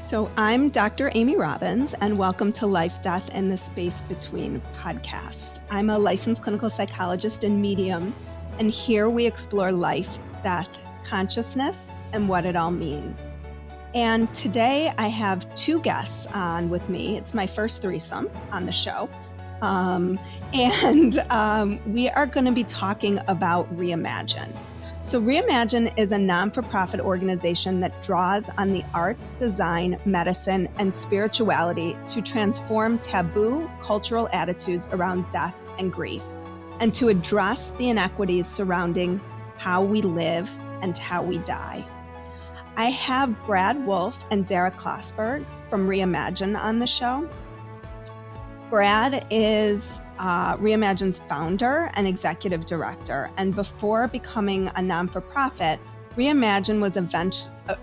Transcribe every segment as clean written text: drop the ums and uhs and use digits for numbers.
So I'm Dr. Amy Robbins, and welcome to Life, Death, and the Space Between podcast. I'm a licensed clinical psychologist in Madium, and here we explore life, death, consciousness, and what it all means. And today I have two guests on with me. It's my first threesome on the show. We are going to be talking about Reimagine. So Reimagine is a non-for-profit organization that draws on the arts, design, medicine, and spirituality to transform taboo cultural attitudes around death and grief, and to address the inequities surrounding how we live and how we die. I have Brad Wolfe and Dara Kosberg from Reimagine on the show. Brad is Reimagine's founder and executive director, and before becoming a non-for-profit, Reimagine was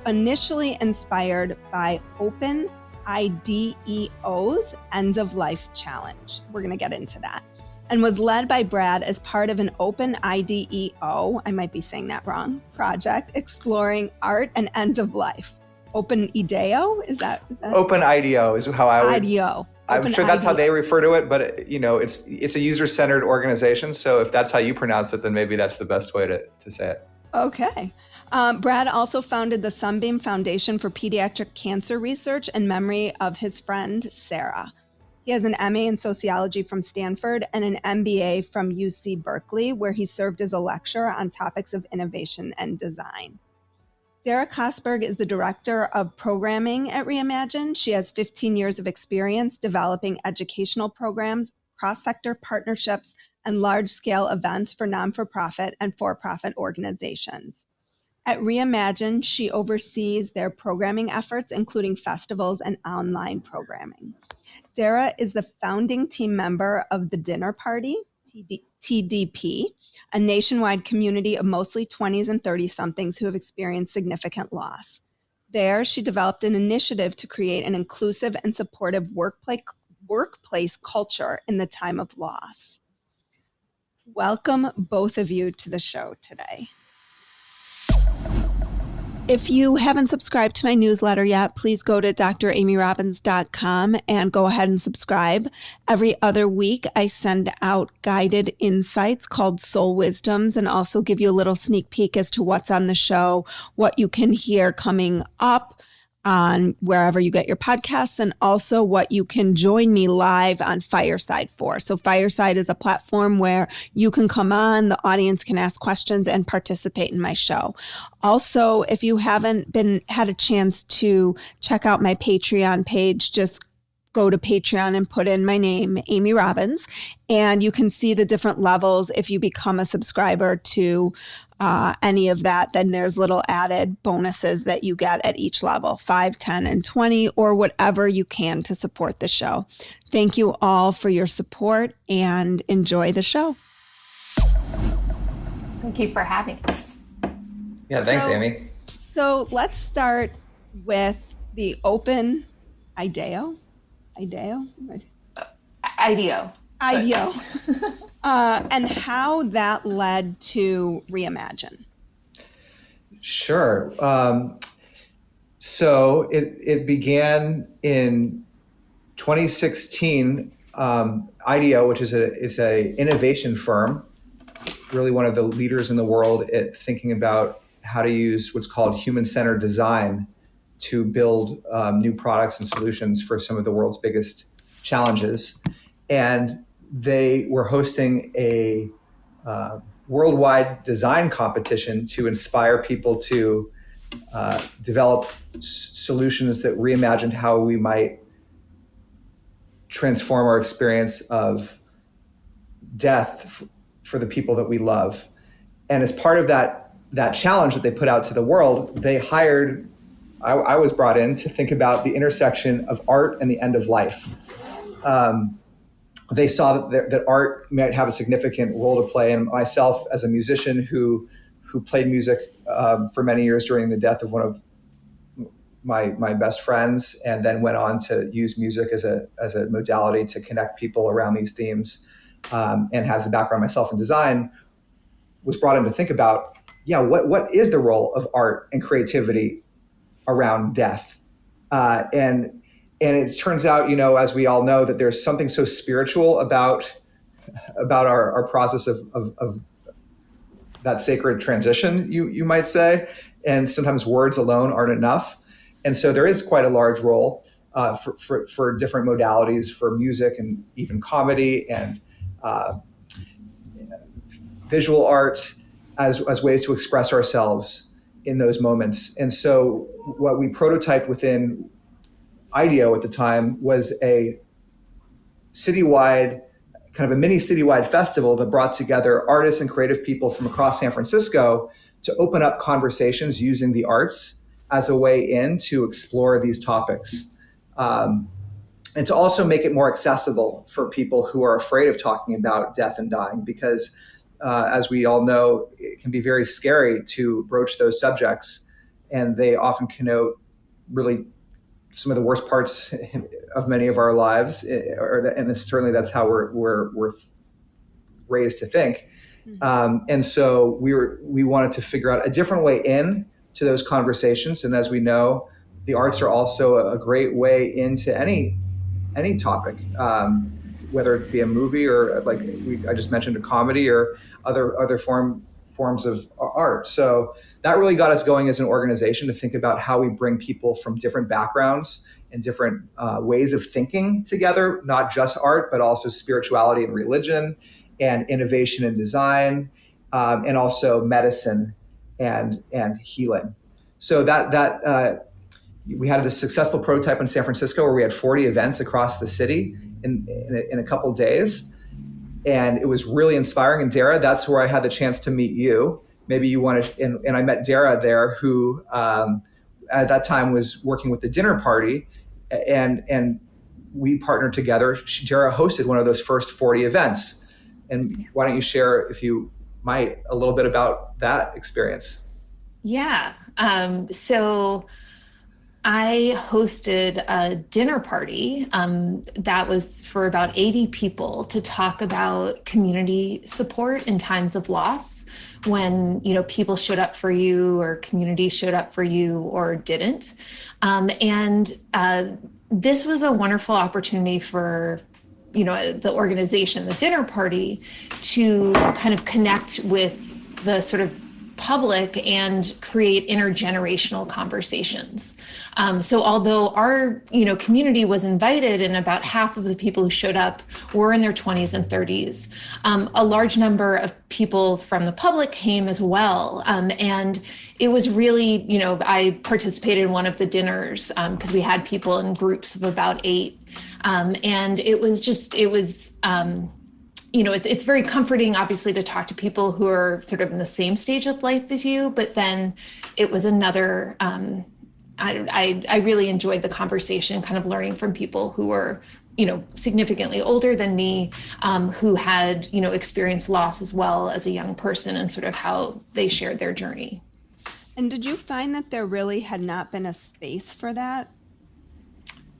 initially inspired by Open IDEO's End of Life Challenge. We're going to get into that. And was led by Brad as part of an Open IDEO, I might be saying that wrong, project exploring art and end of life. Open IDEO? Is that Open IDEO is how I would. IDEO. I'm sure that's how they refer to it, but it's a user-centered organization. So if that's how you pronounce it, then maybe that's the best way to say it. Okay. Brad also founded the Sunbeam Foundation for Pediatric Cancer Research in memory of his friend, Sarah. He has an MA in Sociology from Stanford and an MBA from UC Berkeley, where he served as a lecturer on topics of innovation and design. Dara Kosberg is the director of programming at Reimagine. She has 15 years of experience developing educational programs, cross-sector partnerships, and large-scale events for non-for-profit and for-profit organizations. At Reimagine, she oversees their programming efforts, including festivals and online programming. Dara is the founding team member of The Dinner Party, TDP, a nationwide community of mostly 20s and 30-somethings who have experienced significant loss. There, she developed an initiative to create an inclusive and supportive workplace culture in the time of loss. Welcome, both of you, to the show today. If you haven't subscribed to my newsletter yet, please go to dramyrobbins.com and go ahead and subscribe. Every other week, I send out guided insights called Soul Wisdoms and also give you a little sneak peek as to what's on the show, what you can hear coming up on wherever you get your podcasts, and also what you can join me live on Fireside for. So Fireside is a platform where you can come on, the audience can ask questions and participate in my show. Also, if you haven't had a chance to check out my Patreon page, just go to Patreon and put in my name, Amy Robbins, and you can see the different levels. If you become a subscriber to any of that, then there's little added bonuses that you get at each level, 5, 10, and 20, or whatever you can to support the show. Thank you all for your support and enjoy the show. Thank you for having us. Yeah, thanks, Amy. So let's start with the Open IDEO. IDEO, and how that led to Reimagine. Sure. So it began in 2016. IDEO, which is a innovation firm, really one of the leaders in the world at thinking about how to use what's called human-centered design to build new products and solutions for some of the world's biggest challenges. And they were hosting a worldwide design competition to inspire people to develop solutions that reimagined how we might transform our experience of death for the people that we love. And as part of that challenge that they put out to the world, they hired, I was brought in to think about the intersection of art and the end of life. They saw that art might have a significant role to play, and myself as a musician who played music for many years during the death of one of my best friends, and then went on to use music as a modality to connect people around these themes, and has a background myself in design, was brought in to think about, what is the role of art and creativity around death? And it turns out, as we all know, that there's something so spiritual about our process of that sacred transition, you might say. And sometimes words alone aren't enough. And so there is quite a large role for different modalities, for music and even comedy and visual art as ways to express ourselves in those moments. And so what we prototyped within IDEO at the time was a citywide, kind of a mini citywide festival that brought together artists and creative people from across San Francisco to open up conversations using the arts as a way in to explore these topics. And to also make it more accessible for people who are afraid of talking about death and dying, because as we all know, it can be very scary to broach those subjects, and they often connote really some of the worst parts of many of our lives, and certainly that's how we're raised to think. And so we wanted to figure out a different way in to those conversations. And as we know, the arts are also a great way into any topic, whether it be a movie or I just mentioned, a comedy or other forms of art. So that really got us going as an organization to think about how we bring people from different backgrounds and different ways of thinking together, not just art, but also spirituality and religion and innovation and design, and also medicine and healing. So that we had a successful prototype in San Francisco where we had 40 events across the city in a couple of days. And it was really inspiring. And Dara, that's where I had the chance to meet you. Maybe you want to, and I met Dara there, who at that time was working with the dinner party, and we partnered together. Dara hosted one of those first 40 events. And why don't you share, if you might, a little bit about that experience? Yeah. So I hosted a dinner party that was for about 80 people to talk about community support in times of loss, when people showed up for you or community showed up for you or didn't. And this was a wonderful opportunity for the organization, the dinner party, to kind of connect with the sort of public and create intergenerational conversations. So although our community was invited, and about half of the people who showed up were in their 20s and 30s, a large number of people from the public came as well. And it was really, I participated in one of the dinners because we had people in groups of about 8. And it was it's very comforting, obviously, to talk to people who are sort of in the same stage of life as you. But then it was another, I really enjoyed the conversation, kind of learning from people who were, significantly older than me, who had, experienced loss as well as a young person, and sort of how they shared their journey. And did you find that there really had not been a space for that?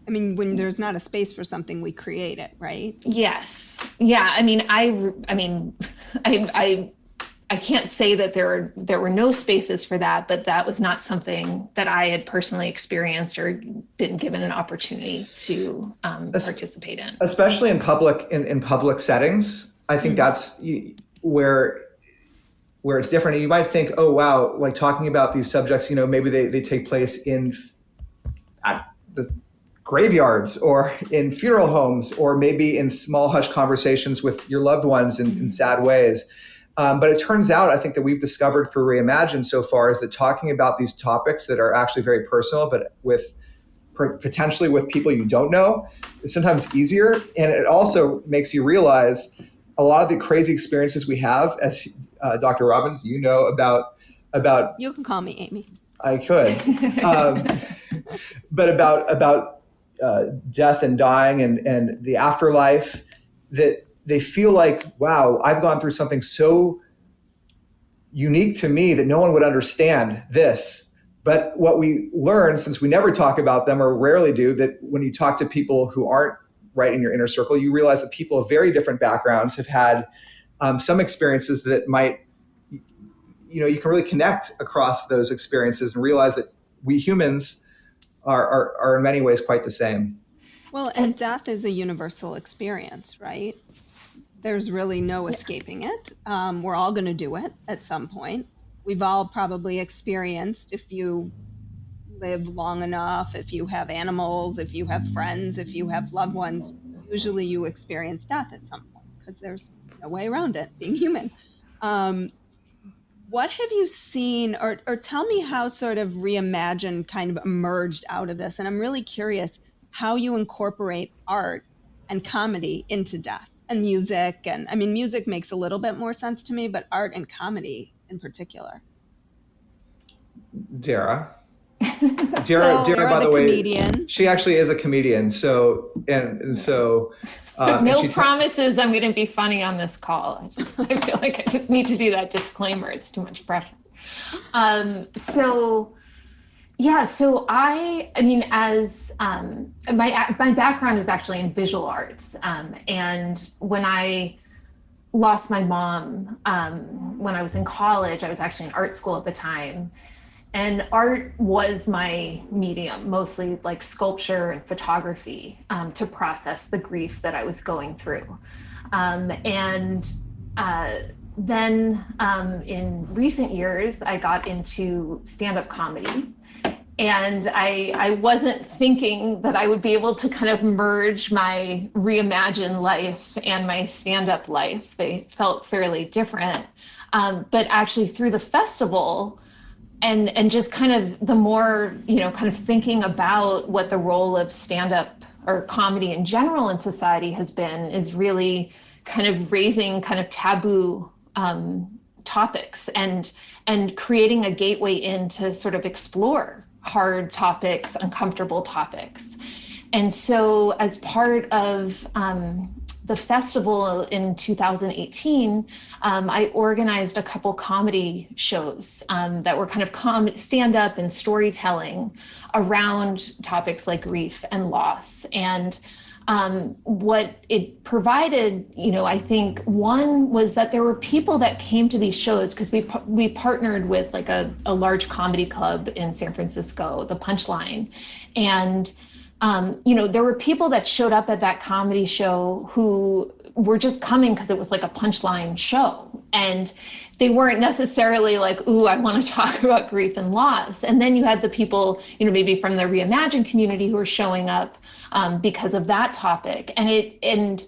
I mean, when there's not a space for something, we create it, right? Yes. Yeah. I mean, I can't say that there were no spaces for that, but that was not something that I had personally experienced or been given an opportunity to participate in. Especially in public settings, I think that's where it's different. And you might think, oh wow, like talking about these subjects, maybe they take place at the graveyards or in funeral homes, or maybe in small hush conversations with your loved ones in sad ways. But it turns out, I think, that we've discovered through Reimagine so far is that talking about these topics that are actually very personal, but potentially with people you don't know, is sometimes easier. And it also makes you realize a lot of the crazy experiences we have, as Dr. Robbins, about. You can call me Amy. I could. But about death and dying and the afterlife, that they feel like, wow, I've gone through something so unique to me that no one would understand this. But what we learn, since we never talk about them or rarely do, that when you talk to people who aren't right in your inner circle, you realize that people of very different backgrounds have had some experiences that might, you can really connect across those experiences and realize that we humans are in many ways quite the same. Well, and death is a universal experience, right? There's really no escaping it. We're all going to do it at some point. We've all probably experienced, if you live long enough, if you have animals, if you have friends, if you have loved ones, usually you experience death at some point because there's no way around it, being human. What have you seen, or tell me how sort of Reimagine kind of emerged out of this? And I'm really curious how you incorporate art and comedy into death and music. And I mean, music makes a little bit more sense to me, but art and comedy in particular. Dara, Dara, by the way, comedian. She actually is a comedian. So no promises I'm going to be funny on this call. I feel like I just need to do that disclaimer. It's too much pressure. So I mean, as my background is actually in visual arts, and when I lost my mom when I was in college, I was actually in art school at the time. And art was my medium, mostly like sculpture and photography, to process the grief that I was going through. Then in recent years, I got into stand-up comedy. And I wasn't thinking that I would be able to kind of merge my Reimagine life and my stand-up life. They felt fairly different. But actually through the festival, and just kind of the more, kind of thinking about what the role of stand-up or comedy in general in society has been, is really kind of raising kind of taboo topics and creating a gateway in to sort of explore hard topics, uncomfortable topics. And so as part of the festival in 2018, I organized a couple comedy shows that were kind of stand-up and storytelling around topics like grief and loss. And what it provided, I think one was that there were people that came to these shows because we partnered with like a large comedy club in San Francisco, the Punchline. And there were people that showed up at that comedy show who were just coming because it was like a Punchline show. And they weren't necessarily like, ooh, I want to talk about grief and loss. And then you had the people, maybe from the Reimagine community who were showing up because of that topic. And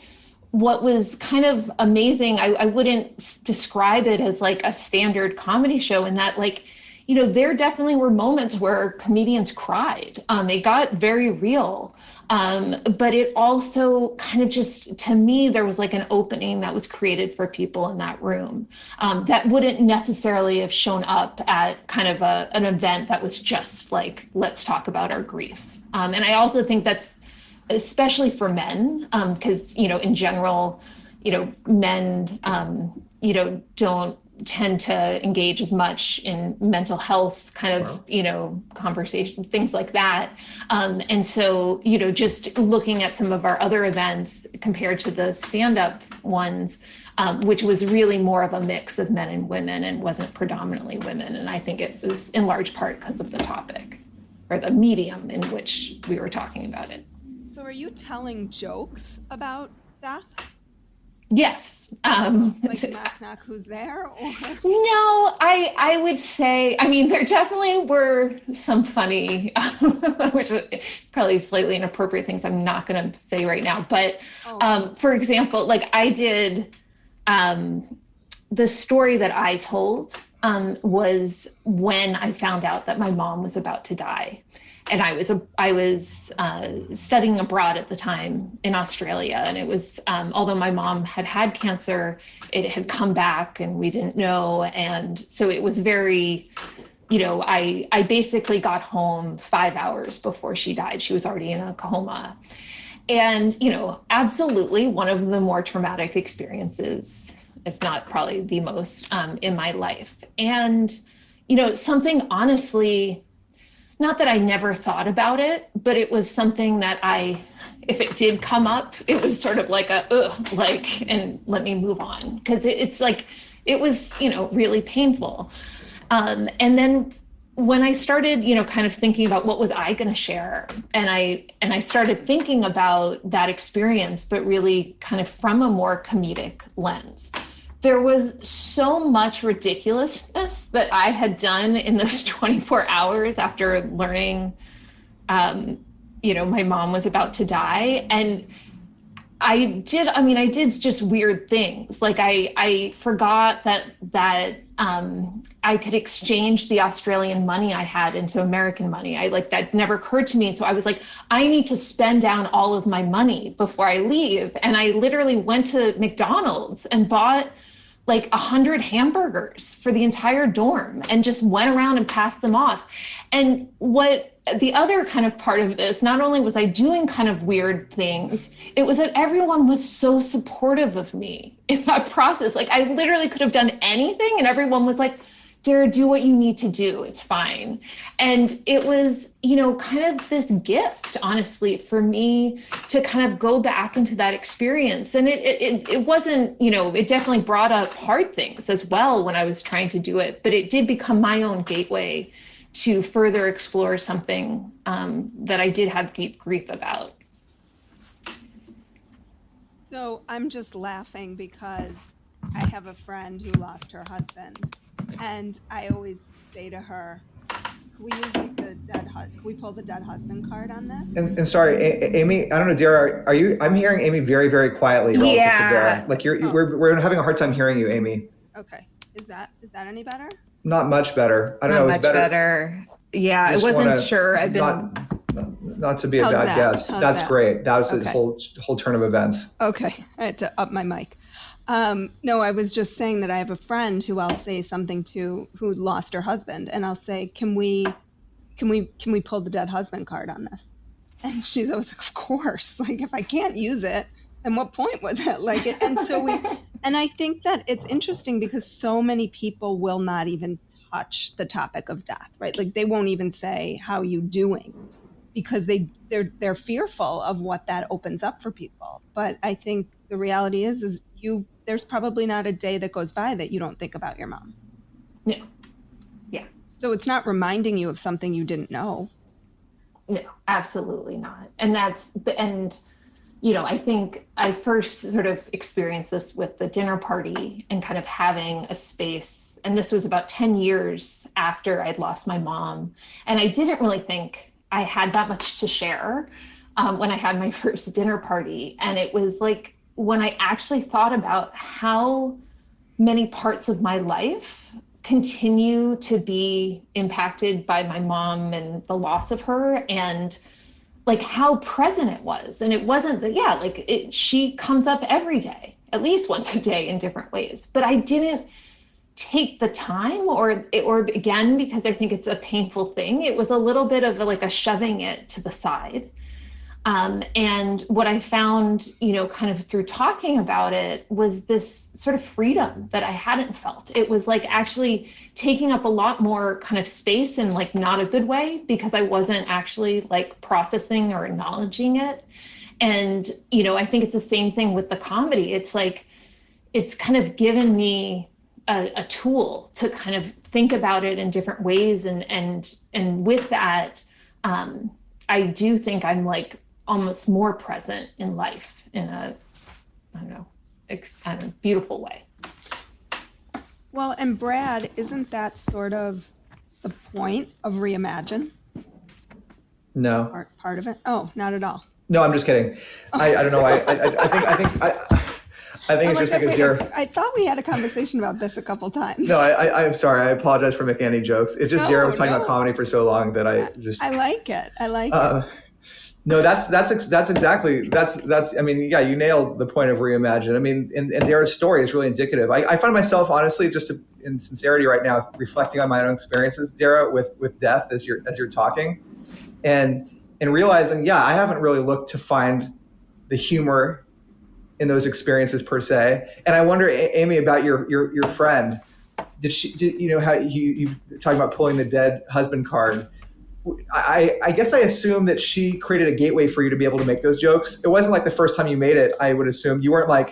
what was kind of amazing, I wouldn't describe it as like a standard comedy show in that, like, there definitely were moments where comedians cried. It got very real. But it also kind of just, to me, there was like an opening that was created for people in that room that wouldn't necessarily have shown up at kind of an event that was just like, let's talk about our grief. And I also think that's especially for men, because, in general, men, don't tend to engage as much in mental health kind of, conversation, things like that. And so, just looking at some of our other events compared to the stand-up ones, which was really more of a mix of men and women and wasn't predominantly women. And I think it was in large part because of the topic or the medium in which we were talking about it. So are you telling jokes about death? Yes. Like knock, knock, who's there? Or? No, I would say, there definitely were some funny, which are probably slightly inappropriate things I'm not going to say right now. But for example, like I did, the story that I told was when I found out that my mom was about to die. And I was studying abroad at the time in Australia, and it was although my mom had cancer, it had come back, and we didn't know, and so it was very, I basically got home 5 hours before she died. She was already in a coma, and absolutely one of the more traumatic experiences, if not probably the most, in my life, and something honestly. Not that I never thought about it, but it was something that if it did come up, it was sort of like and let me move on. Because it's like, it was, really painful. And then when I started, kind of thinking about what was I going to share, and I started thinking about that experience, but really kind of from a more comedic lens. There was so much ridiculousness that I had done in those 24 hours after learning, my mom was about to die. And I did just weird things. Like I forgot that I could exchange the Australian money I had into American money. That never occurred to me. So I was like, I need to spend down all of my money before I leave. And I literally went to McDonald's and bought like 100 hamburgers for the entire dorm and just went around and passed them off. And what the other kind of part of this, not only was I doing kind of weird things, it was that everyone was so supportive of me in that process. Like I literally could have done anything and everyone was like, Dara, do what you need to do. It's fine. And it was, kind of this gift, honestly, for me to kind of go back into that experience. And it wasn't, it definitely brought up hard things as well when I was trying to do it, but it did become my own gateway to further explore something that I did have deep grief about. So I'm just laughing because I have a friend who lost her husband, and I always say to her, can we use like can we pull the dead husband card on this? And sorry, Amy, I don't know, Dara, are you? I'm hearing Amy very, very quietly relative to Dara. Like we're having a hard time hearing you, Amy. Okay, is that any better? Not much better. I don't know. Not much better. Yeah, I wasn't sure. I've been not to be a bad guest. That's great. That was the whole turn of events. Okay, I had to up my mic. No, I was just saying that I have a friend who I'll say something to who lost her husband, and I'll say, can we pull the dead husband card on this? And she's always like, of course. Like if I can't use it, then what point was it? And I think that it's interesting because so many people will not even touch the topic of death, right? Like they won't even say, how are you doing? Because they're fearful of what that opens up for people. But I think the reality is there's probably not a day that goes by that you don't think about your mom. No. Yeah. So it's not reminding you of something you didn't know. No, absolutely not. And I think I first sort of experienced this with the dinner party and kind of having a space. And this was about 10 years after I'd lost my mom. And I didn't really think I had that much to share when I had my first dinner party. And it was like when I actually thought about how many parts of my life continue to be impacted by my mom and the loss of her, and like how present it was. And it wasn't that, she comes up every day, at least once a day in different ways. But I didn't take the time or again, because I think it's a painful thing, it was a little bit of a shoving it to the side. And what I found, kind of through talking about it was this sort of freedom that I hadn't felt. It was like actually taking up a lot more kind of space in not a good way, because I wasn't actually processing or acknowledging it. And, I think it's the same thing with the comedy. It's it's kind of given me a tool to kind of think about it in different ways. And with that, I do think I'm almost more present in life in a beautiful way. Well, and Brad, isn't that sort of the point of Reimagine? No. Part of it? Oh, not at all. No, I'm just kidding. I don't know. I think it's just because you're. I thought we had a conversation about this a couple times. No, I'm sorry. I apologize for making any jokes. It's just Dara was talking about comedy for so long that I just. I like it. it. No, that's exactly. I mean, yeah, you nailed the point of Reimagine. I mean, and Dara's story is really indicative. I find myself honestly, just in sincerity right now, reflecting on my own experiences, Dara, with death as you're talking, and realizing, I haven't really looked to find the humor in those experiences per se. And I wonder, Amy, about your friend. Did how you talking about pulling the dead husband card? I guess I assume that she created a gateway for you to be able to make those jokes. It wasn't the first time you made it. I would assume you weren't I'm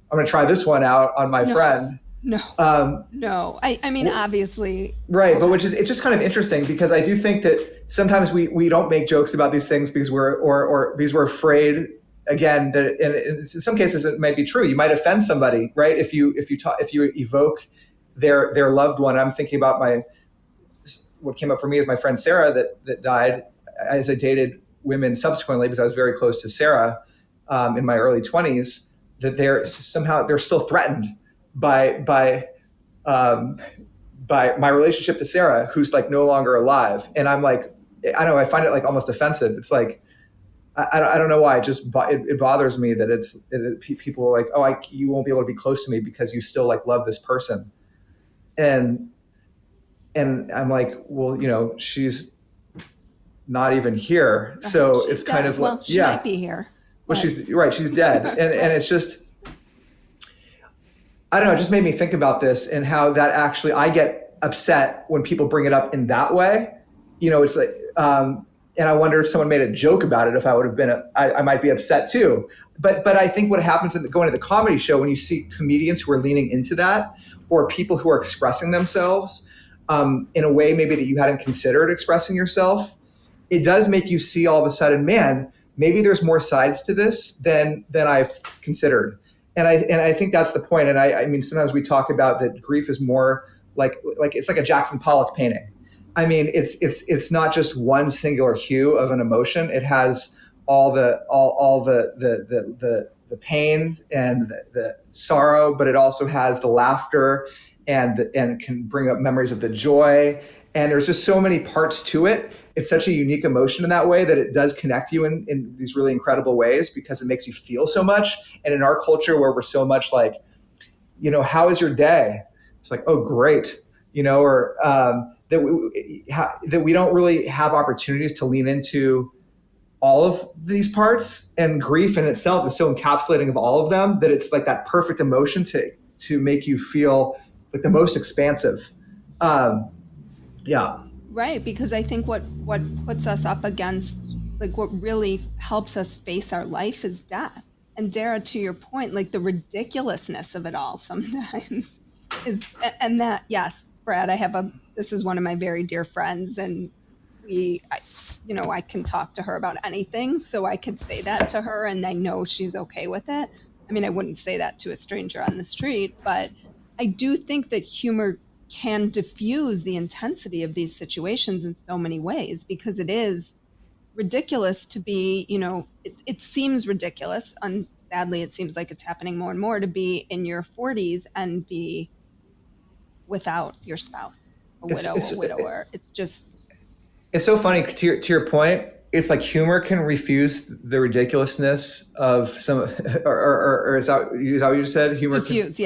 going to try this one out on my friend. No, no. I mean, obviously. Right, but it's just kind of interesting because I do think that sometimes we don't make jokes about these things because or because we're afraid again that and in some cases it might be true. You might offend somebody, right? If you evoke their loved one. I'm thinking about what came up for me is my friend Sarah that died as I dated women subsequently because I was very close to Sarah in my early 20s. That they're still threatened by my relationship to Sarah, who's like no longer alive. And I'm like, I know I find it like almost offensive. It's like, I don't know why. It bothers me that people are like, oh, you won't be able to be close to me because you still like love this person. And I'm like, well, she's not even here. So she's it's kind dead. of like, well, she might be here. Well, she's right. She's dead. And it's just, I don't know, it just made me think about this and how that actually, I get upset when people bring it up in that way. It's like, and I wonder if someone made a joke about it, if I would have been, I might be upset too. But I think what happens going to the comedy show, when you see comedians who are leaning into that, or people who are expressing themselves in a way maybe that you hadn't considered expressing yourself, it does make you see all of a sudden, man, maybe there's more sides to this than I've considered. And I think that's the point. And I mean, sometimes we talk about that grief is more like it's like a Jackson Pollock painting. I mean, it's not just one singular hue of an emotion. It has all the pain and the sorrow, but it also has the laughter and can bring up memories of the joy. And there's just so many parts to it. It's such a unique emotion in that way that it does connect you in these really incredible ways because it makes you feel so much. And in our culture where we're so much like, how is your day? It's like, oh, great. Or that we don't really have opportunities to lean into all of these parts, and grief in itself is so encapsulating of all of them that it's like that perfect emotion to make you feel like the most expansive. Yeah. Right, because I think what puts us up against, like what really helps us face our life is death. And Dara, to your point, like the ridiculousness of it all sometimes is, and that, yes, Brad, this is one of my very dear friends, and I can talk to her about anything, so I could say that to her and I know she's okay with it. I mean, I wouldn't say that to a stranger on the street, but I do think that humor can diffuse the intensity of these situations in so many ways, because it is ridiculous to be, it seems ridiculous. And sadly, it seems like it's happening more and more to be in your 40s and be without your spouse, a widower. It's so funny to your point. It's like humor can refuse the ridiculousness of some, or is that what you just said? Humor diffuse.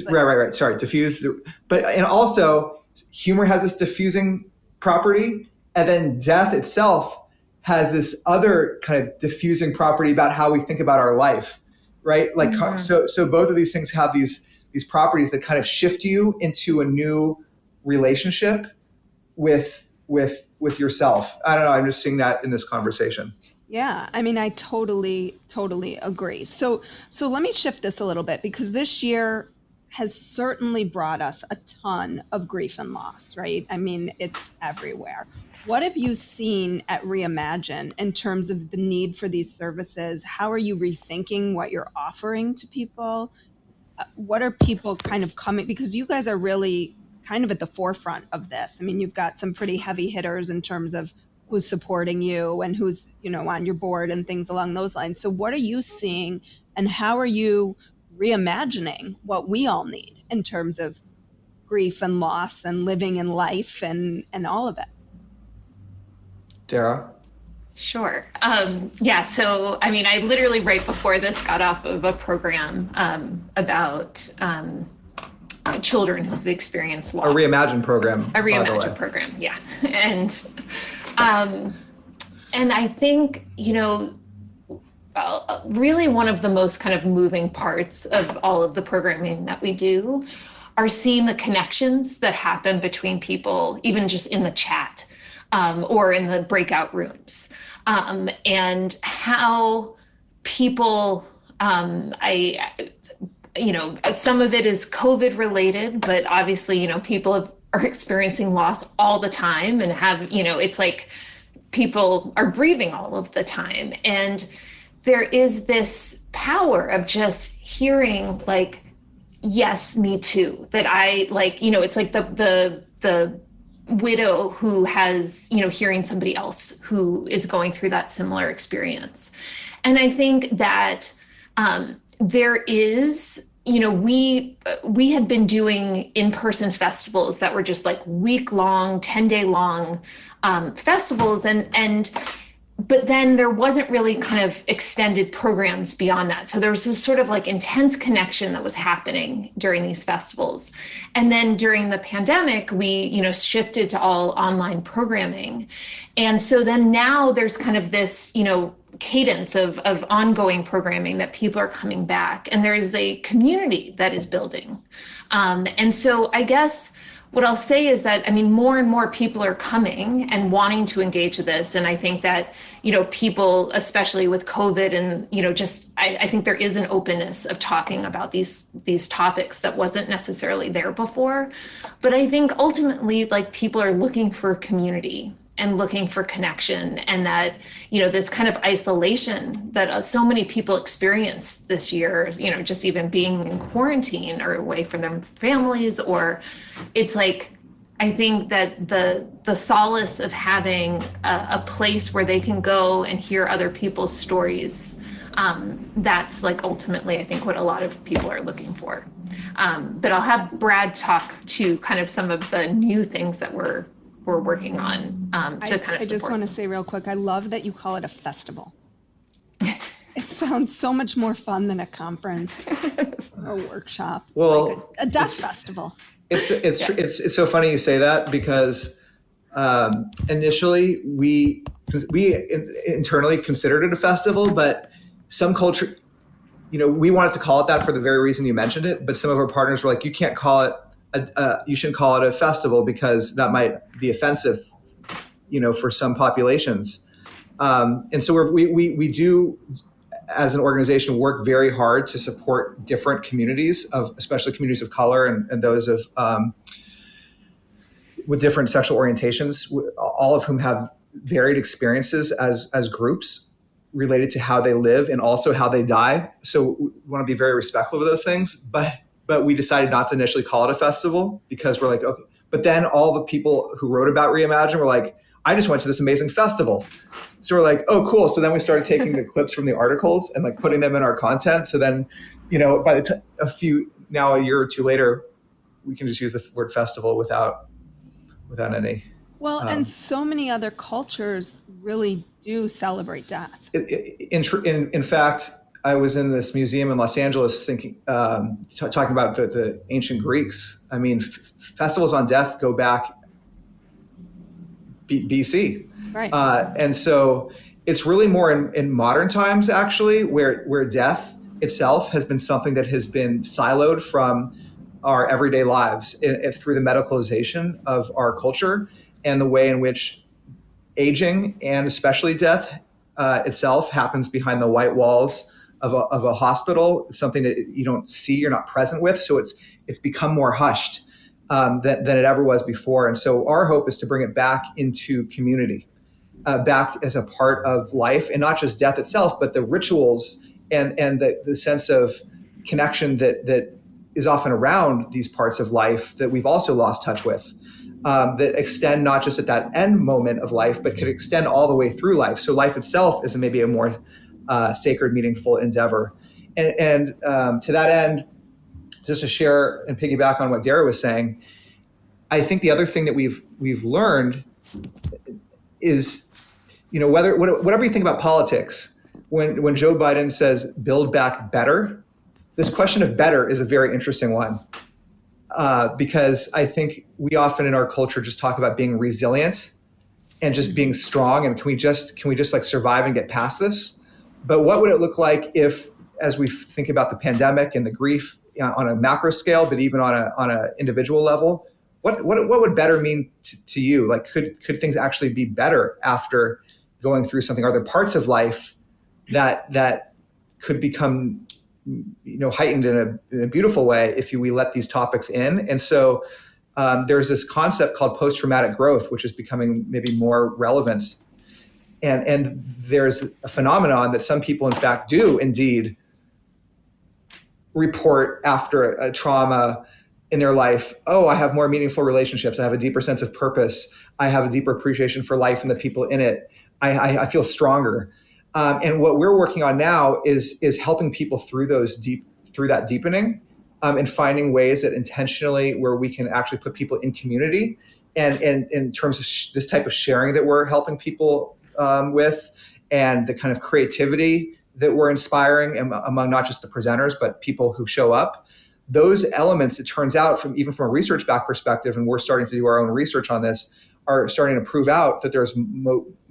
Right. Sorry, diffuse. And also humor has this diffusing property, and then death itself has this other kind of diffusing property about how we think about our life, right? Like, so both of these things have these properties that kind of shift you into a new relationship with yourself. I don't know. I'm just seeing that in this conversation. Yeah, I mean, I totally agree. So let me shift this a little bit, because this year has certainly brought us a ton of grief and loss, right? I mean, it's everywhere. What have you seen at Reimagine in terms of the need for these services? How are you rethinking what you're offering to people? What are people kind of coming, because you guys are really kind of at the forefront of this. I mean, you've got some pretty heavy hitters in terms of who's supporting you and who's, on your board and things along those lines. So what are you seeing, and how are you reimagining what we all need in terms of grief and loss and living in life and all of it? Dara? Sure. Yeah. So, I mean, I literally right before this got off of a program about children who've experienced loss. A Reimagine program. A Reimagine program, yeah. And I think, really one of the most kind of moving parts of all of the programming that we do are seeing the connections that happen between people, even just in the chat or in the breakout rooms, and how people, some of it is COVID related, but obviously, people are experiencing loss all the time and it's like people are grieving all of the time. And there is this power of just hearing like, yes, me too, that I like, it's like the widow who has, hearing somebody else who is going through that similar experience. And I think that there is, we had been doing in-person festivals that were just like week-long, 10-day-long festivals, but then there wasn't really kind of extended programs beyond that. So there was this sort of like intense connection that was happening during these festivals. And then during the pandemic, we, shifted to all online programming. And so then now there's kind of this, cadence of ongoing programming that people are coming back, and there is a community that is building. And so I guess what I'll say is that, more and more people are coming and wanting to engage with this. And I think that, people, especially with COVID and, I think there is an openness of talking about these topics that wasn't necessarily there before. But I think ultimately, like, people are looking for community and looking for connection, and that, this kind of isolation that so many people experienced this year, just even being in quarantine or away from their families, or it's like, I think that the solace of having a place where they can go and hear other people's stories, that's like ultimately, I think, what a lot of people are looking for. But I'll have Brad talk to kind of some of the new things that we're working on to kind of support. I just want to say real quick, I love that you call it a festival. It sounds so much more fun than a conference or workshop. Well, like a death festival. It's so funny you say that, because initially we internally considered it a festival, but some culture, we wanted to call it that for the very reason you mentioned it, but some of our partners were like, you can't call it you shouldn't call it a festival because that might be offensive, for some populations. And so we do, as an organization, work very hard to support different communities, especially communities of color and those of with different sexual orientations, all of whom have varied experiences as groups related to how they live and also how they die. So we want to be very respectful of those things, but we decided not to initially call it a festival because we're like, okay. But then all the people who wrote about Reimagine were like, I just went to this amazing festival. So we're like, oh, cool. So then we started taking the clips from the articles and like putting them in our content. So then, by the a year or two later, we can just use the word festival without any. Well, and so many other cultures really do celebrate death. In fact, I was in this museum in Los Angeles talking about the ancient Greeks. Festivals on death go back BC. Right. And so it's really more in modern times, actually, where death itself has been something that has been siloed from our everyday lives through the medicalization of our culture and the way in which aging and especially death itself happens behind the white walls of a hospital. It's something that you don't see, you're not present with. So it's become more hushed than it ever was before. And so our hope is to bring it back into community, back as a part of life, and not just death itself, but the rituals and the sense of connection that is often around these parts of life that we've also lost touch with, that extend not just at that end moment of life, but could extend all the way through life. So life itself is maybe a more sacred, meaningful endeavor. And to that end, just to share and piggyback on what Dara was saying, I think the other thing that we've learned is, whatever you think about politics, when Joe Biden says build back better, this question of better is a very interesting one, because I think we often in our culture just talk about being resilient and just being strong, and can we just like survive and get past this? But what would it look like if, as we think about the pandemic and the grief on a macro scale, but even on a individual level, what would better mean to you? Like, could things actually be better after going through something? Are there parts of life that could become heightened in a beautiful way if we let these topics in. And so there's this concept called post-traumatic growth, which is becoming maybe more relevant. And there's a phenomenon that some people, in fact, do indeed report after a trauma in their life. Oh, I have more meaningful relationships. I have a deeper sense of purpose. I have a deeper appreciation for life and the people in it. I feel stronger. And what we're working on now is helping people through that deepening, and finding ways that intentionally where we can actually put people in community, and in terms of this type of sharing that we're helping people with, and the kind of creativity that we're inspiring among not just the presenters, but people who show up. Those elements, it turns out, even from a research back perspective, and we're starting to do our own research on this, are starting to prove out that there's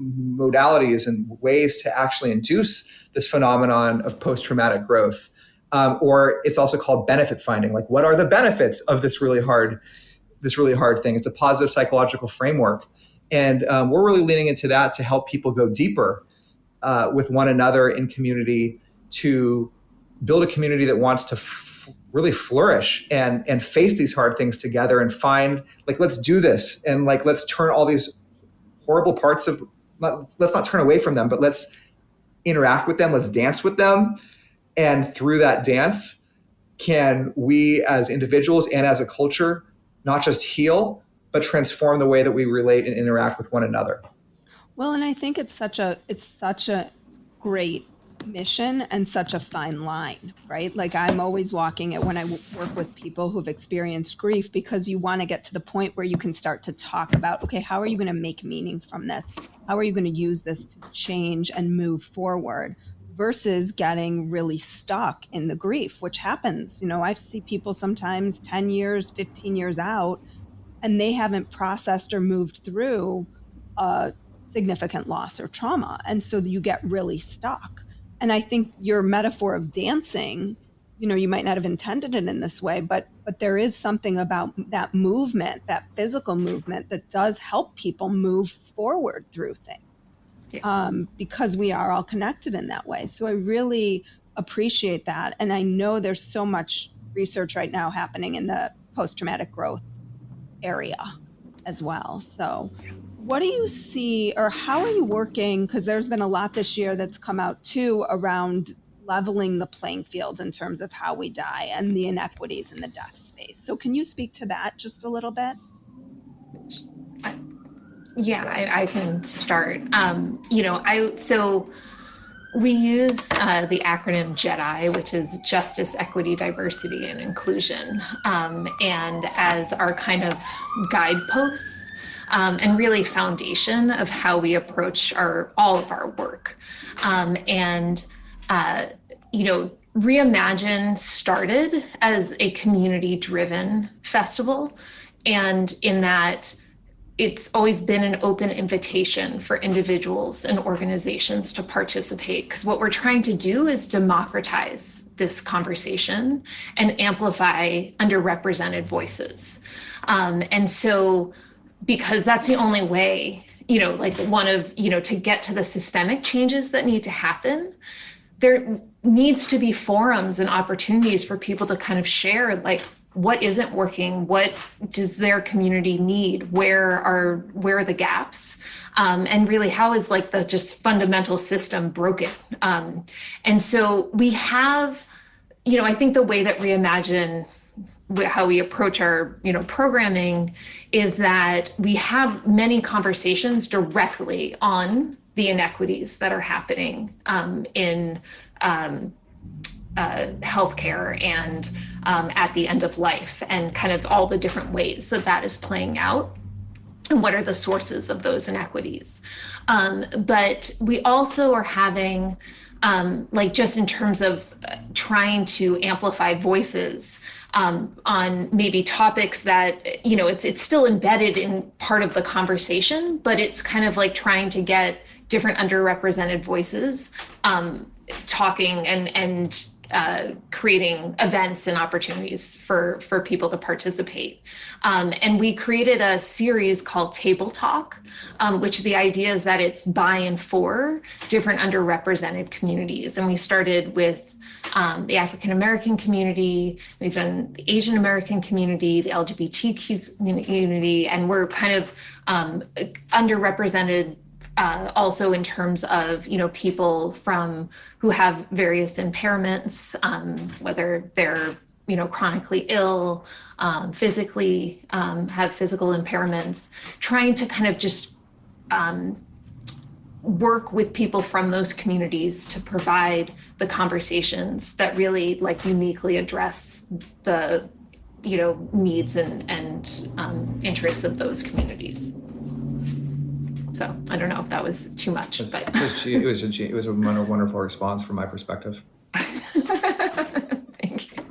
modalities and ways to actually induce this phenomenon of post-traumatic growth. Or it's also called benefit finding. Like, what are the benefits of this really hard thing? It's a positive psychological framework. And we're really leaning into that to help people go deeper with one another in community, to build a community that wants to really flourish and face these hard things together, and find, like, let's do this, and like, let's turn all these horrible parts of, let's not turn away from them, but let's interact with them, let's dance with them. And through that dance, can we as individuals and as a culture not just heal, but transform the way that we relate and interact with one another. Well, and I think it's such a great mission and such a fine line, right? Like, I'm always walking it when I work with people who've experienced grief, because you want to get to the point where you can start to talk about, okay, how are you going to make meaning from this? How are you going to use this to change and move forward, versus getting really stuck in the grief, which happens. I see people sometimes 10 years, 15 years out, and they haven't processed or moved through a significant loss or trauma. And so you get really stuck. And I think your metaphor of dancing, you might not have intended it in this way, but there is something about that movement, that physical movement, that does help people move forward through things. Yeah. Because we are all connected in that way. So I really appreciate that. And I know there's so much research right now happening in the post-traumatic growth area as well. So what do you see, or how are you working? Because there's been a lot this year that's come out too around leveling the playing field in terms of how we die and the inequities in the death space. So can you speak to that just a little bit? Yeah, I can start. So we use the acronym JEDI, which is Justice, Equity, Diversity, and Inclusion, and as our kind of guideposts and really foundation of how we approach all of our work. Reimagine started as a community-driven festival, and in that, it's always been an open invitation for individuals and organizations to participate, because what we're trying to do is democratize this conversation and amplify underrepresented voices. And so, because that's the only way, to get to the systemic changes that need to happen, there needs to be forums and opportunities for people to kind of share, like, what isn't working? What does their community need? Where are the gaps? And really, how is the just fundamental system broken? And so we have, I think the way that Reimagine, how we approach our, programming, is that we have many conversations directly on the inequities that are happening in healthcare and at the end of life, and kind of all the different ways that is playing out, and what are the sources of those inequities. But we also are having, just in terms of trying to amplify voices on maybe topics that, it's still embedded in part of the conversation, but it's kind of like trying to get different underrepresented voices talking and creating events and opportunities for people to participate. And we created a series called Table Talk, which the idea is that it's by and for different underrepresented communities. And we started with the African American community, we've done the Asian American community, the LGBTQ community, and we're kind of underrepresented also in terms of, people who have various impairments, whether they're, chronically ill, physically have physical impairments, trying to kind of just work with people from those communities to provide the conversations that really uniquely address the, needs and interests of those communities. So I don't know if that was too much, but it was a wonderful response from my perspective. Thank you.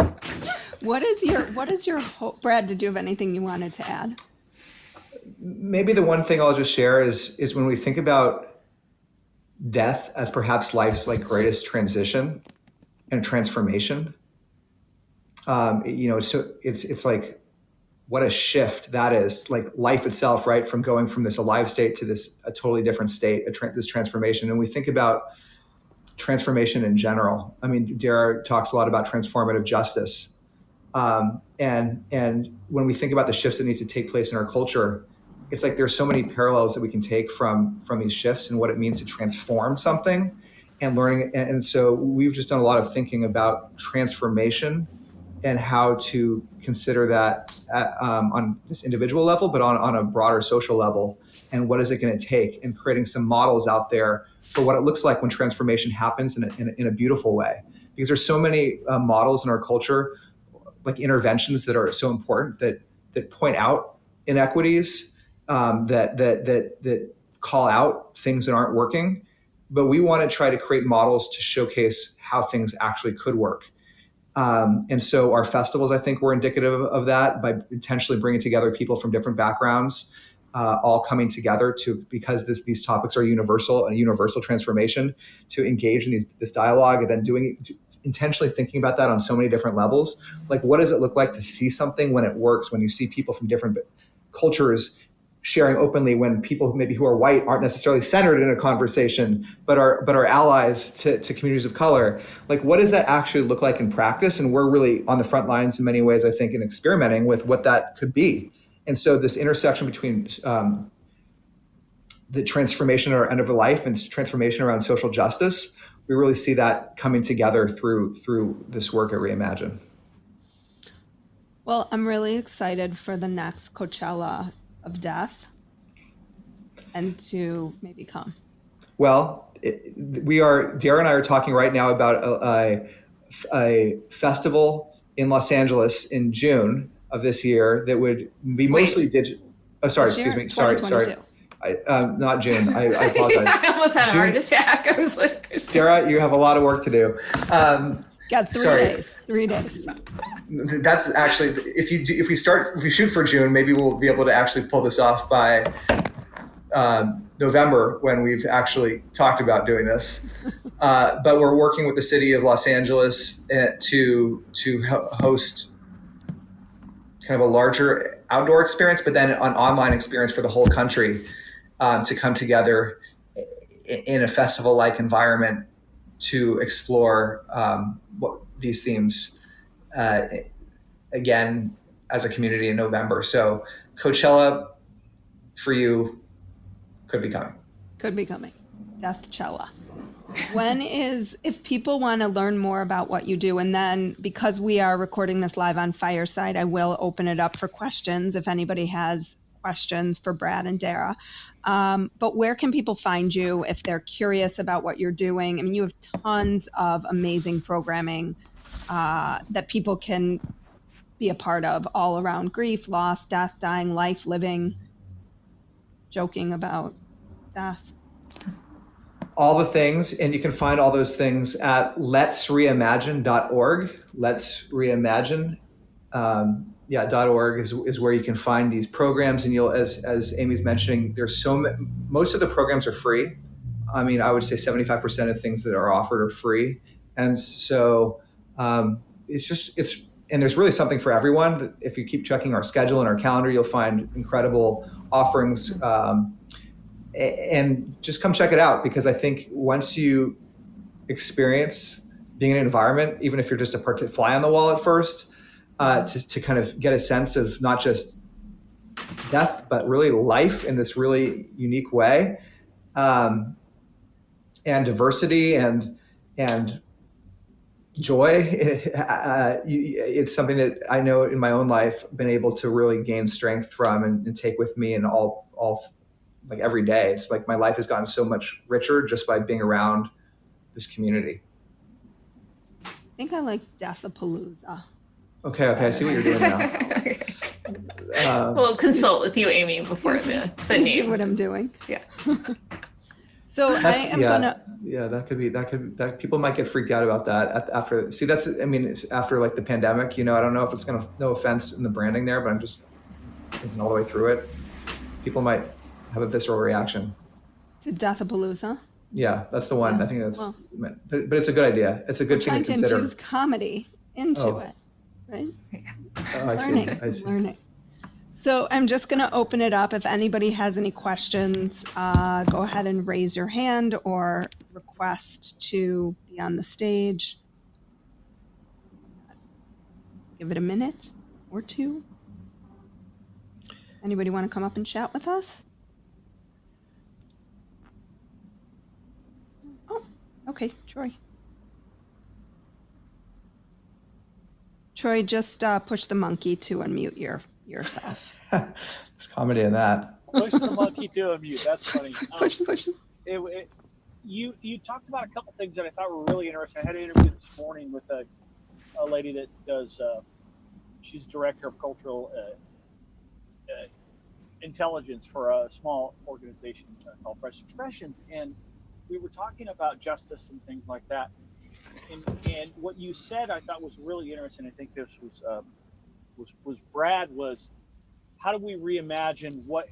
What is your hope? Brad, did you have anything you wanted to add? Maybe the one thing I'll just share is when we think about death as perhaps life's greatest transition and transformation. So it's like, what a shift that is, life itself, right? From going from this alive state to a totally different state, this transformation. And we think about transformation in general. I mean, Dara talks a lot about transformative justice. And when we think about the shifts that need to take place in our culture, it's like there's so many parallels that we can take from these shifts and what it means to transform something and learning. And so we've just done a lot of thinking about transformation and how to consider that on this individual level, but on a broader social level. And what is it going to take? And creating some models out there for what it looks like when transformation happens in a beautiful way. Because there's so many models in our culture, like interventions that are so important that point out inequities, that call out things that aren't working. But we want to try to create models to showcase how things actually could work. And so our festivals, I think, were indicative of that by intentionally bringing together people from different backgrounds, all coming together because these topics are universal, and a universal transformation, to engage in this dialogue, and then intentionally thinking about that on so many different levels. Like, what does it look like to see something when it works, when you see people from different cultures sharing openly, when people who are white aren't necessarily centered in a conversation, but are allies to communities of color? Like, what does that actually look like in practice? And we're really on the front lines in many ways, I think, in experimenting with what that could be. And so this intersection between the transformation at our end of life and transformation around social justice, we really see that coming together through this work at Reimagine. Well, I'm really excited for the next Coachella of death and to maybe come. Well, Dara and I are talking right now about a festival in Los Angeles in June of this year that would be mostly digital. Oh, sorry, excuse me. Sorry. Not June. I apologize. I almost had a heart attack. I was like, Dara, you have a lot of work to do. Got 3 days. That's actually, if we shoot for June, maybe we'll be able to actually pull this off by November, when we've actually talked about doing this. But we're working with the city of Los Angeles to host kind of a larger outdoor experience, but then an online experience for the whole country, to come together in a festival-like environment to explore what these themes again as a community in November. So Coachella for you could be coming. Deathchella. If people want to learn more about what you do, and then because we are recording this live on Fireside, I will open it up for questions if anybody has questions for Brad and Dara. But where can people find you if they're curious about what you're doing? I mean, you have tons of amazing programming that people can be a part of all around grief, loss, death, dying, life, living, joking about death. All the things, and you can find all those things at letsreimagine.org. Let's Reimagine. .org is where you can find these programs, and you'll, as Amy's mentioning, most of the programs are free. I mean, I would say 75% of things that are offered are free, and so And there's really something for everyone. If you keep checking our schedule and our calendar, you'll find incredible offerings. And just come check it out, because I think once you experience being in an environment, even if you're just a fly on the wall at first, to kind of get a sense of not just death, but really life in this really unique way, and diversity and joy. It's something that I know in my own life been able to really gain strength from and take with me in all like every day. It's like my life has gotten so much richer just by being around this community. I think I like Deathapalooza. Okay. I see what you're doing now. We'll consult with you, Amy, before the name. See what I'm doing. Yeah. So that people might get freaked out about that after. See, it's after like the pandemic, I don't know if it's going to, no offense in the branding there, but I'm just thinking all the way through it. People might have a visceral reaction. To Deathapalooza? Yeah, that's the one. I think that's, but it's a good idea. It's a good thing to consider. Trying to infuse comedy into it, right? I see. Learning. So I'm just going to open it up. If anybody has any questions, go ahead and raise your hand or request to be on the stage. Give it a minute or two. Anybody want to come up and chat with us? Oh, okay, Troy. Troy, just push the monkey to unmute yourself. There's comedy in that. Push the monkey to unmute. That's funny. Push. You talked about a couple things that I thought were really interesting. I had an interview this morning with a lady that does. She's director of cultural intelligence for a small organization called Fresh Expressions, and we were talking about justice and things like that. And what you said, I thought was really interesting. I think this was Brad, was how do we reimagine what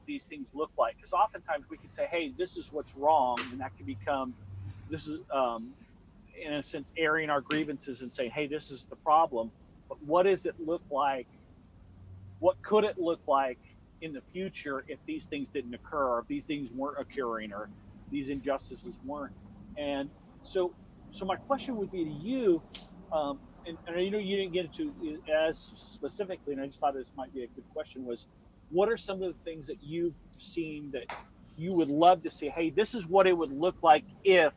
these things look like? Because oftentimes we can say, hey, this is what's wrong, and that can become, this is in a sense airing our grievances and saying, hey, this is the problem. But what does it look like? What could it look like in the future if these things didn't occur, or if these things weren't occurring, or these injustices weren't? And so my question would be to you, and you didn't get into it as specifically, and I just thought this might be a good question, was what are some of the things that you've seen that you would love to see? Hey, this is what it would look like if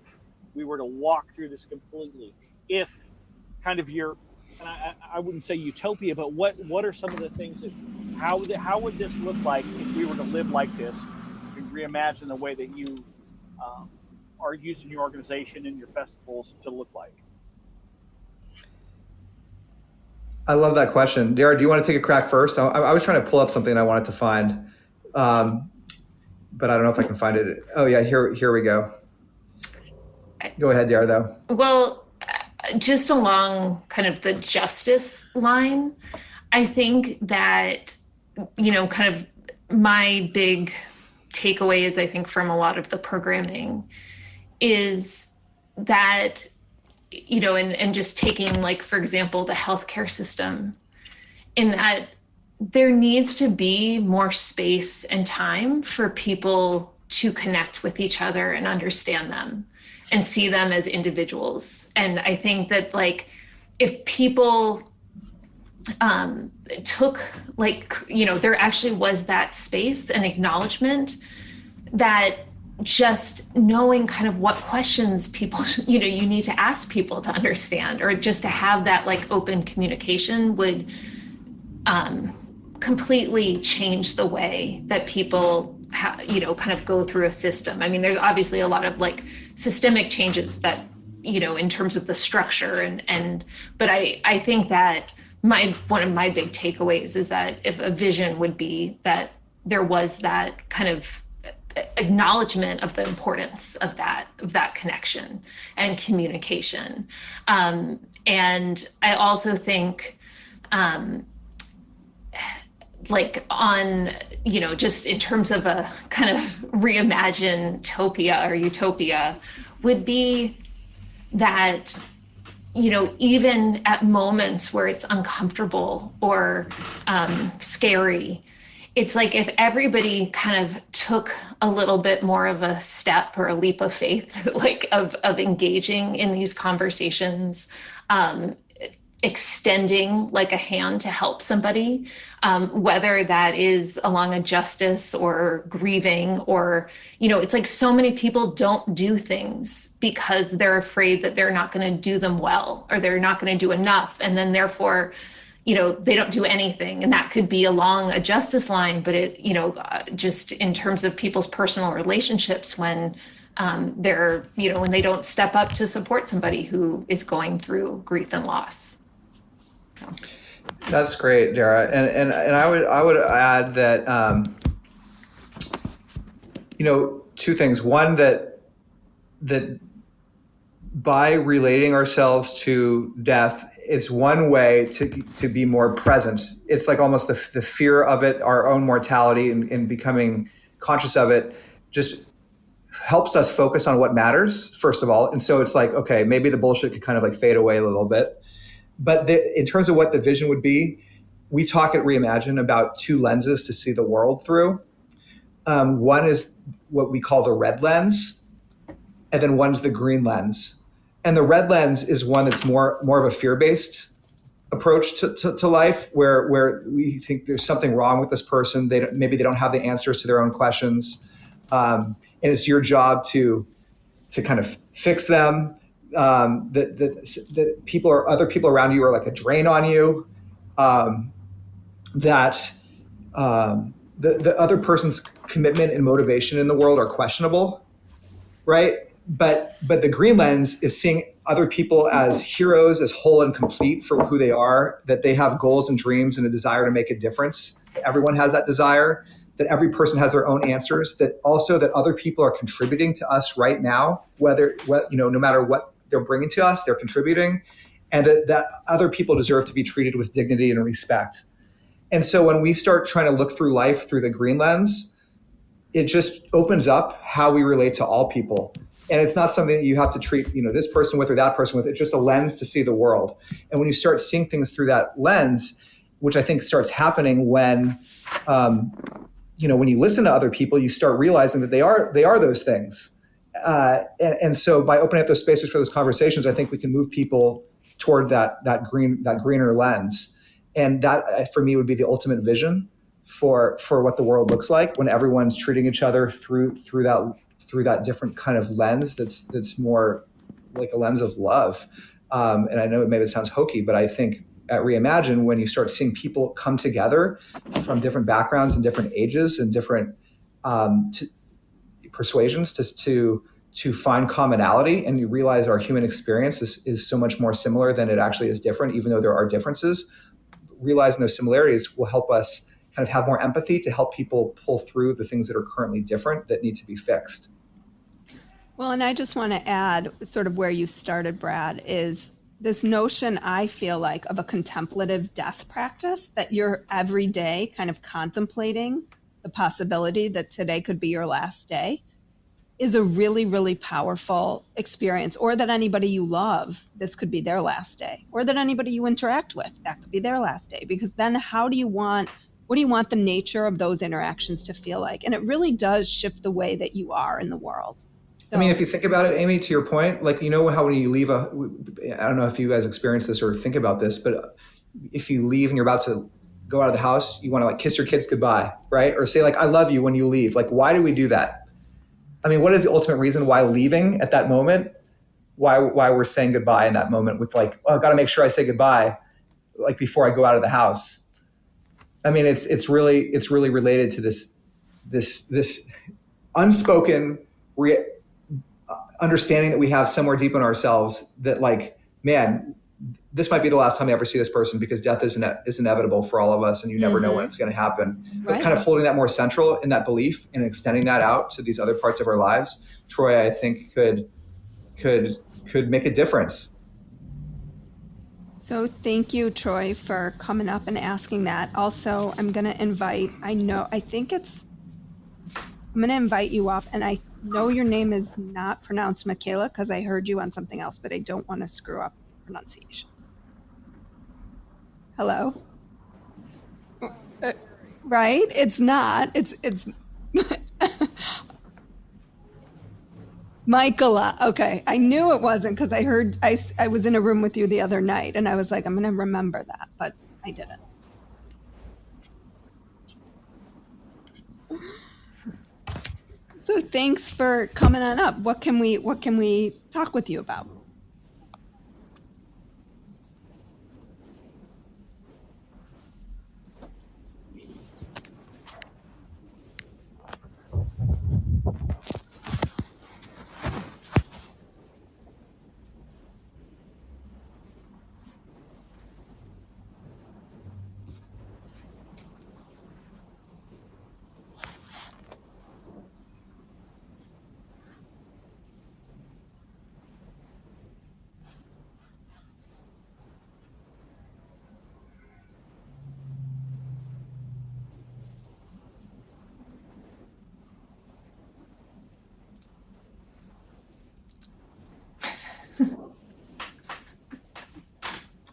we were to walk through this completely. If kind of your, and I wouldn't say utopia, but what are some of the things that, how would this look like if we were to live like this and reimagine the way that you are using your organization and your festivals to look like? I love that question. Dara, do you want to take a crack first? I was trying to pull up something I wanted to find, but I don't know if I can find it. Oh yeah, here we go. Go ahead, Dara, though. Well, just along kind of the justice line, I think that, kind of my big takeaways, I think, from a lot of the programming is that, and just taking, like, for example, the healthcare system, in that there needs to be more space and time for people to connect with each other and understand them and see them as individuals. And I think that, like, if people took, like, there actually was that space and acknowledgement that just knowing kind of what questions people, you need to ask people to understand, or just to have that, like, open communication would completely change the way that people, kind of go through a system. I mean, there's obviously a lot of, like, systemic changes that, in terms of the structure but I think that one of my big takeaways is that if a vision would be that there was that kind of acknowledgement of the importance of that connection and communication. And I also think, like, on, just in terms of a kind of reimagine topia or utopia, would be that even at moments where it's uncomfortable or scary, it's like if everybody kind of took a little bit more of a step or a leap of faith, like of engaging in these conversations, extending like a hand to help somebody, whether that is along a justice or grieving or, it's like so many people don't do things because they're afraid that they're not going to do them well or they're not going to do enough. And then therefore, they don't do anything. And that could be along a justice line, but just in terms of people's personal relationships when they're, when they don't step up to support somebody who is going through grief and loss. So. That's great, Dara. And I would add that, two things. One, that by relating ourselves to death, it's one way to be more present. It's like almost the fear of it, our own mortality, and becoming conscious of it just helps us focus on what matters, first of all. And so it's like, okay, maybe the bullshit could kind of like fade away a little bit. But in terms of what the vision would be, we talk at Reimagine about two lenses to see the world through. One is what we call the red lens, and then one's the green lens. And the red lens is one that's more of a fear-based approach to life, where we think there's something wrong with this person. Maybe they don't have the answers to their own questions, and it's your job to kind of fix them. That other people around you are like a drain on you. That the other person's commitment and motivation in the world are questionable, right? But the green lens is seeing other people as heroes, as whole and complete for who they are, that they have goals and dreams and a desire to make a difference. Everyone has that desire, that every person has their own answers, that also that other people are contributing to us right now, no matter what they're bringing to us, they're contributing, and that other people deserve to be treated with dignity and respect. And so when we start trying to look through life through the green lens, it just opens up how we relate to all people. And it's not something that you have to treat, this person with or that person with. It's just a lens to see the world. And when you start seeing things through that lens, which I think starts happening when, when you listen to other people, you start realizing that they are those things. And so by opening up those spaces for those conversations, I think we can move people toward that greener lens. And that, for me, would be the ultimate vision for what the world looks like when everyone's treating each other through that different kind of lens that's more like a lens of love. And I know maybe it sounds hokey, but I think at Reimagine, when you start seeing people come together from different backgrounds and different ages and different persuasions to find commonality, and you realize our human experience is so much more similar than it actually is different, even though there are differences. Realizing those similarities will help us kind of have more empathy to help people pull through the things that are currently different that need to be fixed. Well, and I just want to add sort of where you started, Brad, is this notion, I feel like, of a contemplative death practice, that you're every day kind of contemplating the possibility that today could be your last day, is a really, really powerful experience. Or that anybody you love, this could be their last day. Or that anybody you interact with, that could be their last day. Because then what do you want the nature of those interactions to feel like? And it really does shift the way that you are in the world. So, I mean, if you think about it, Amy, to your point, like, how when you leave I don't know if you guys experience this or think about this, but if you leave and you're about to go out of the house, you want to like kiss your kids goodbye, right? Or say like, I love you when you leave. Like, why do we do that? I mean, what is the ultimate reason why leaving at that moment, why we're saying goodbye in that moment with like, oh, I've got to make sure I say goodbye, like before I go out of the house. I mean, it's really related to this unspoken understanding that we have somewhere deep in ourselves that like, man, this might be the last time I ever see this person because death is inevitable for all of us, and you never know when it's going to happen. Right. But kind of holding that more central in that belief and extending that out to these other parts of our lives, Troy, I think could make a difference. So thank you, Troy, for coming up and asking that. Also, I'm going to invite you up, and I know your name is not pronounced Michaela because I heard you on something else, but I don't want to screw up pronunciation. Hello? Right? It's not. It's Michaela. Okay. I knew it wasn't because I heard, I was in a room with you the other night and I was like, I'm going to remember that, but I didn't. So thanks for coming on up. What can we talk with you about?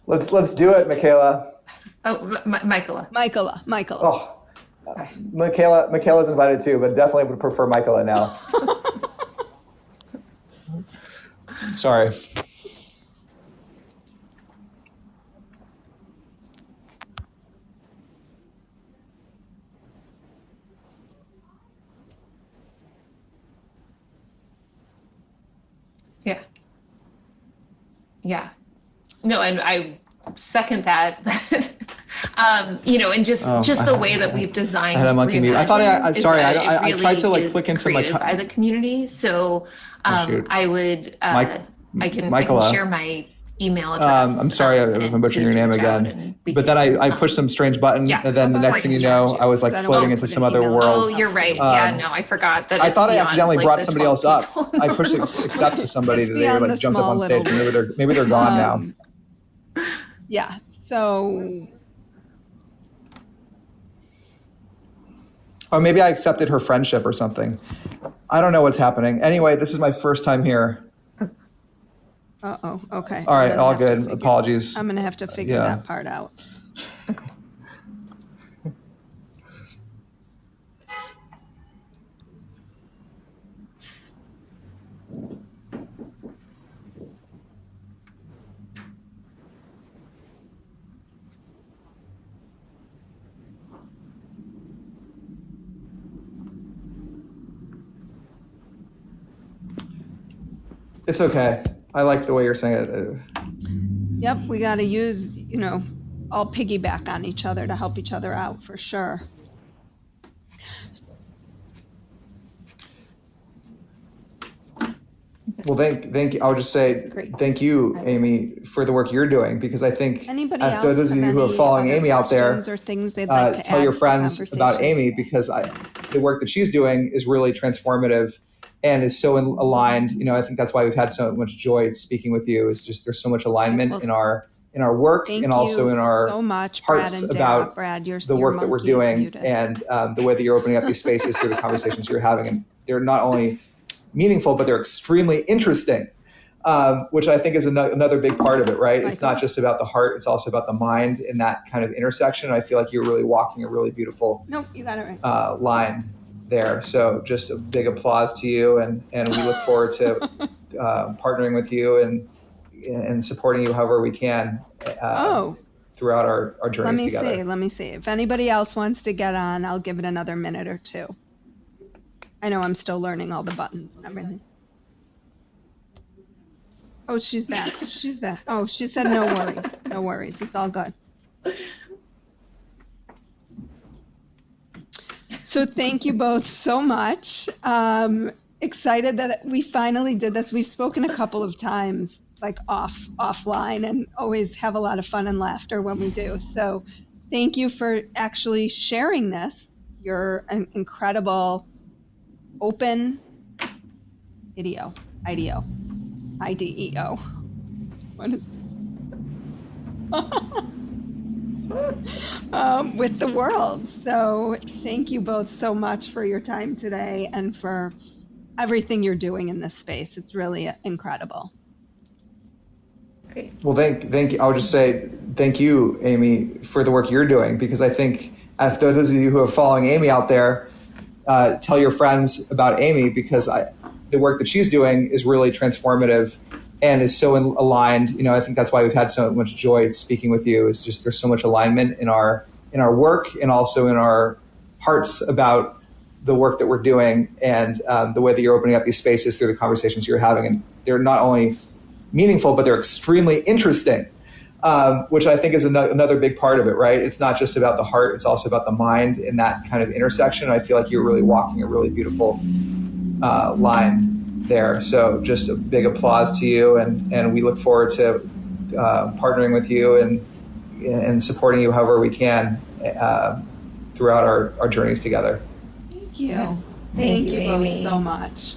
Let's do it, Michaela. Oh, Michaela. Oh, Michaela's invited too, but definitely would prefer Michaela now. Sorry. Yeah. No, and I second that. And just the way that we've designed. I had a monkey mute. I thought I tried to really click into my by the community. So I would I can share my email address. I'm sorry if I'm butchering your name again. But then I pushed some strange button, and then the next thing you know, I was like floating into some other world. Oh, you're right. I forgot that. I thought I accidentally brought somebody else up. I pushed accept to somebody that they like jumped up on stage. Maybe they're gone now. Yeah. So. Or maybe I accepted her friendship or something. I don't know what's happening. Anyway, this is my first time here. Uh-oh. Okay. All right. All good. Apologies. I'm going to have to figure that part out. It's okay. I like the way you're saying it. Yep, we got to use, all piggyback on each other to help each other out for sure. Well, thank you. I'll just say thank you, Amy, for the work you're doing, because I think those of you who are following Amy out there, or things they'd like to tell your friends about Amy, because the work that she's doing is really transformative and is so aligned. I think that's why we've had so much joy speaking with you. It's just there's so much alignment in our work and also in our so much, hearts Brad and about Brad, the work that we're doing and the way that you're opening up these spaces through the conversations you're having. And they're not only meaningful, but they're extremely interesting, which I think is another big part of it, right? It's not just about the heart, it's also about the mind in that kind of intersection. I feel like you're really walking a really beautiful you got it right. Line there. So just a big applause to you, and we look forward to partnering with you and supporting you however we can throughout our journeys together. Let me see. If anybody else wants to get on, I'll give it another minute or two. I know I'm still learning all the buttons and everything. Oh, she's back. Oh, she said no worries. No worries. It's all good. So thank you both so much. Excited that we finally did this. We've spoken a couple of times, like offline, and always have a lot of fun and laughter when we do. So thank you for actually sharing this. You're an incredible open IDEO. What is with the world. So thank you both so much for your time today and for everything you're doing in this space. It's really incredible. Great. Well, thank you. I would just say thank you, Amy, for the work you're doing, because I think if those of you who are following Amy out there, tell your friends about Amy, because the work that she's doing is really transformative and is so aligned. You know, I think that's why we've had so much joy speaking with you. It's just there's so much alignment in our work and also in our hearts about the work that we're doing and the way that you're opening up these spaces through the conversations you're having. And they're not only meaningful, but they're extremely interesting, which I think is another big part of it, right? It's not just about the heart, it's also about the mind in that kind of intersection. I feel like you're really walking a really beautiful line there. So just a big applause to you, and we look forward to partnering with you and supporting you however we can throughout our journeys together. Thank you. Yeah. Thank you both Amy. so much.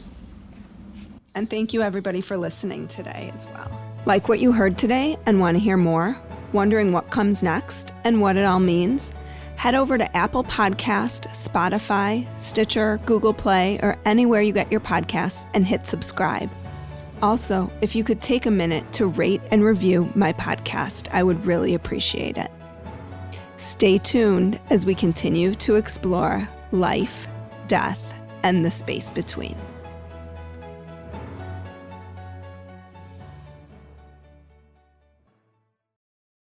And thank you everybody for listening today as well. Like what you heard today and want to hear more? Wondering what comes next and what it all means? Head over to Apple Podcast, Spotify, Stitcher, Google Play, or anywhere you get your podcasts and hit subscribe. Also, if you could take a minute to rate and review my podcast, I would really appreciate it. Stay tuned as we continue to explore life, death, and the space between.